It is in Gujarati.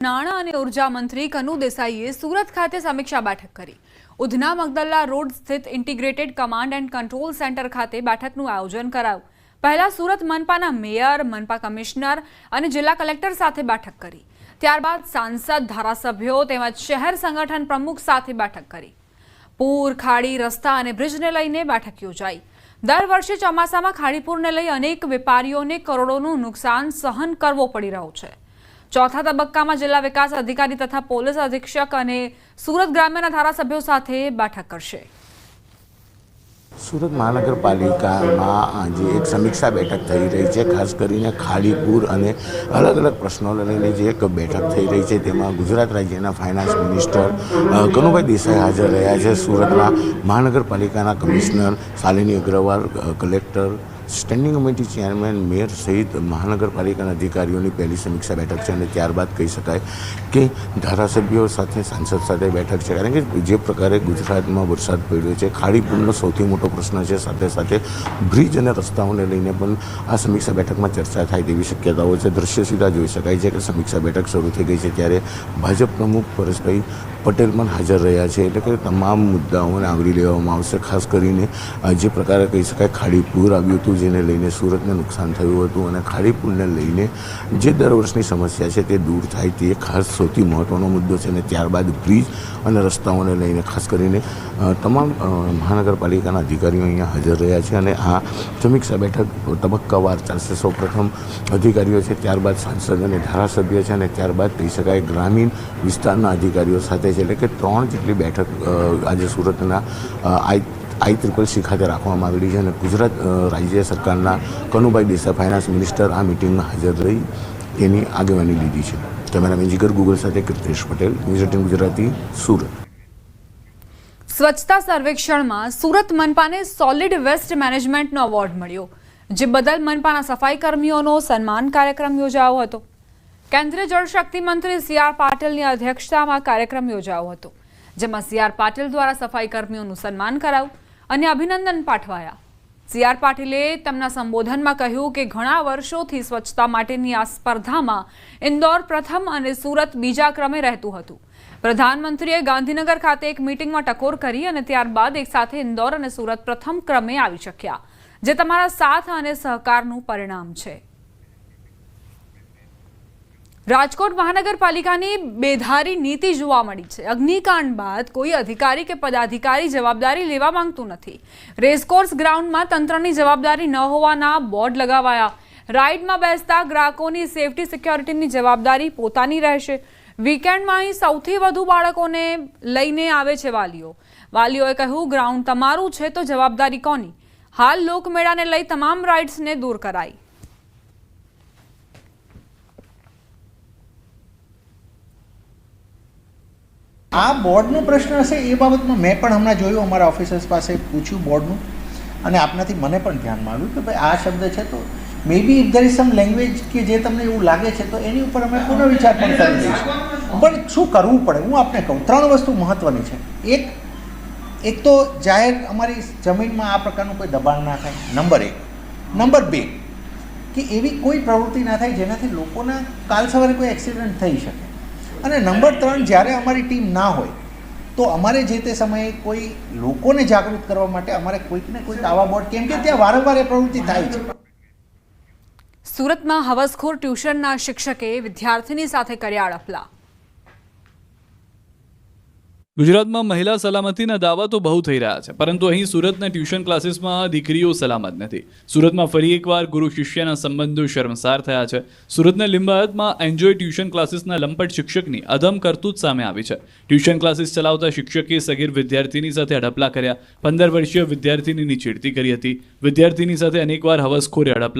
નાણાં અને ઉર્જા મંત્રી કનુ દેસાઈએ સુરત ખાતે સમીક્ષા બેઠક કરી। ઉધના મગદલ્લા રોડ સ્થિત integrated command and control centre ખાતે બેઠકનું આયોજન કરાયું। પહેલા સુરત મનપાના મેયર, મનપા કમિશનર અને જિલ્લા કલેક્ટર સાથે બેઠક કરી। ત્યારબાદ સાંસદ, ધારાસભ્યો તેમજ શહેર સંગઠન પ્રમુખ સાથે બેઠક કરી। પૂર, ખાડી, રસ્તા અને બ્રિજને લઈને બેઠક યોજાઈ। દર વર્ષે ચોમાસામાં ખાડીપૂરને લઈ અનેક વેપારીઓને કરોડોનું નુકસાન સહન કરવો પડી રહ્યું છે। ચોથા તબક્કામાં જિલ્લા વિકાસ અધિકારી તથા પોલીસ અધિક્ષક અને સુરત ગ્રામ્યના ધારાસભ્યો સાથે બેઠક કરશે। સુરત મહાનગરપાલિકામાં આજે એક સમીક્ષા બેઠક થઈ રહી છે। ખાસ કરીને ખાડી, પૂર અને અલગ અલગ પ્રશ્નોને લઈને જે એક બેઠક થઈ રહી છે તેમાં ગુજરાત રાજ્યના ફાઇનાન્સ મિનિસ્ટર કનુભાઈ દેસાઈ હાજર રહ્યા છે। સુરતના મહાનગરપાલિકાના commissioner Shalini Agarwal, collector, standing committee chairman, mayor સહિત મહાનગરપાલિકાના અધિકારીઓની પહેલી સમીક્ષા બેઠક છે અને ત્યારબાદ કહી શકાય કે ધારાસભ્યો સાથે, સાંસદ સાથે બેઠક છે। કારણ કે જે પ્રકારે ગુજરાતમાં વરસાદ પડ્યો છે, ખાડીપૂરનો સૌથી મોટો પ્રશ્ન છે, સાથે સાથે બ્રિજ અને રસ્તાઓને લઈને પણ આ સમીક્ષા બેઠકમાં ચર્ચા થાય તેવી શક્યતાઓ છે। દ્રશ્ય સીધા જોઈ શકાય છે કે સમીક્ષા બેઠક શરૂ થઈ ગઈ છે ત્યારે ભાજપ પ્રમુખ પરેશભાઈ પટેલ પણ હાજર રહ્યા છે। એટલે કે તમામ મુદ્દાઓને આવરી લેવામાં આવશે। ખાસ કરીને જે પ્રકારે કહી શકાય ખાડીપૂર આવ્યું હતું જેને લઈને સુરતને નુકસાન થયું હતું અને ખાડીપૂરને લઈને જે દર વર્ષની સમસ્યા છે તે દૂર થાય તે ખાસ સૌથી મહત્ત્વનો મુદ્દો છે। અને ત્યારબાદ બ્રિજ અને રસ્તાઓને લઈને ખાસ કરીને તમામ મહાનગરપાલિકાના અધિકારીઓ અહીંયા હાજર રહ્યા છે અને આ સમીક્ષા બેઠક તબક્કાવાર ચાલશે। સૌપ્રથમ અધિકારીઓ છે, ત્યારબાદ સાંસદ અને ધારાસભ્ય છે અને ત્યારબાદ કહી શકાય ગ્રામીણ વિસ્તારના અધિકારીઓ સાથે છે। એટલે કે 3 જેટલી બેઠક આજે સુરતના ICCC ખાતે રાખવામાં આવેલી છે અને ગુજરાત રાજ્ય સરકારના કનુભાઈ દેસાઈ ફાઇનાન્સ મિનિસ્ટર આ મિટિંગમાં હાજર રહી તેની આગેવાની લીધી છે। કેમેરામેન જીગર ગૂગલ સાથે કૃતેશ પટેલ, ન્યૂઝ 18 ગુજરાતી, સુરત। સ્વચ્છતા સર્વેક્ષણમાં સુરત મનપાને સોલિડ વેસ્ટ મેનેજમેન્ટનો એવોર્ડ મળ્યો, જે બદલ મનપાના સફાઈ કર્મીઓનો સન્માન કાર્યક્રમ યોજાયો હતો। કેન્દ્રીય જળશક્તિ મંત્રી CR પાટીલની અધ્યક્ષતામાં કાર્યક્રમ યોજાયો હતો, જેમાં CR પાટીલ દ્વારા સફાઈ કર્મીઓનું સન્માન કરાયું અને અભિનંદન પાઠવાયા। CR પાટીલે તેમના સંબોધનમાં કહ્યું કે ઘણા વર્ષોથી સ્વચ્છતા માટેની આ સ્પર્ધામાં ઇન્દોર પ્રથમ અને સુરત બીજા ક્રમે રહેતું હતું। પ્રધાનમંત્રીએ ગાંધીનગર ખાતે એક મીટિંગમાં ટકોર કરી અને ત્યારબાદ એક સાથે ઇન્દોર અને સુરત પ્રથમ ક્રમે આવી શક્યા, જે તમારા સાથ અને સહકારનું પરિણામ છે। રાજકોટ મહાનગરપાલિકાની બેધારી નીતિ જોવા મળી છે। અગ્નિકાંડ બાદ કોઈ અધિકારી કે પદાધિકારી જવાબદારી લેવા માંગતું નથી। રેસકોર્સ ગ્રાઉન્ડમાં તંત્રની જવાબદારી ન હોવાના બોર્ડ લગાવાયા। રાઇડમાં બેસતા ગ્રાહકોની સેફટી સિક્યોરિટીની જવાબદારી પોતાની રહેશે। વીકેન્ડમાં અહીં સૌથી વધુ બાળકોને લઈને આવે છે વાલીઓએ કહ્યું, ગ્રાઉન્ડ તમારું છે તો જવાબદારી કોની? હાલ લોકમેળાને લઈ તમામ રાઇડ્સને દૂર કરાઈ। આ બોર્ડનો પ્રશ્ન હશે એ બાબતમાં મેં પણ હમણાં જોયું, અમારા ઓફિસર્સ પાસે પૂછ્યું બોર્ડનું અને આપનાથી મને પણ ધ્યાનમાં આવ્યું કે ભાઈ આ શબ્દ છે તો maybe if there is some language કે જે તમને એવું લાગે છે તો એની ઉપર અમે પુનર્વિચાર પણ કરી દઈશું। પણ શું કરવું પડે હું આપને કહું, 3 વસ્તુ મહત્ત્વની છે। એક તો જાહેર અમારી જમીનમાં આ પ્રકારનું કોઈ દબાણ ના થાય, નંબર 1। નંબર 2 કે એવી કોઈ પ્રવૃત્તિ ના થાય જેનાથી લોકોના કાલ સવારે કોઈ એક્સિડન્ટ થઈ શકે। અને નંબર 3, જ્યારે અમારી ટીમ ના હોય તો અમારે જે તે સમયે કોઈ લોકોને જાગૃત કરવા માટે અમારે કોઈકને કોઈક આવા બોર્ડ, કેમ કે ત્યાં વારંવાર એ પ્રવૃત્તિ થાય છે। સુરતમાં હવસખોર ટ્યુશનના શિક્ષકે વિદ્યાર્થીની સાથે કર્યા અડફલા। ગુજરાતમાં મહિલા સલામતીના દાવા તો બહુ થઈ રહ્યા છે, પરંતુ અહીં સુરતના ટ્યુશન ક્લાસીસમાં દીકરીઓ સલામત નથી। સુરતમાં ફરી એકવાર ગુરુ શિષ્યના સંબંધો શર્મસાર થયા છે। સુરતના લિંબાયતમાં એન્જોય ટ્યુશન ક્લાસીસના લંપટ શિક્ષકની અધમ કરતૂત સામે આવી છે। ટ્યુશન ક્લાસીસ ચલાવતા શિક્ષકે સગીર વિદ્યાર્થીની સાથે અડપલા કર્યા। 15 વર્ષીય વિદ્યાર્થીનીની છેડતી કરી હતી। વિદ્યાર્થીની સાથે અનેકવાર હવસખોરે અડપલા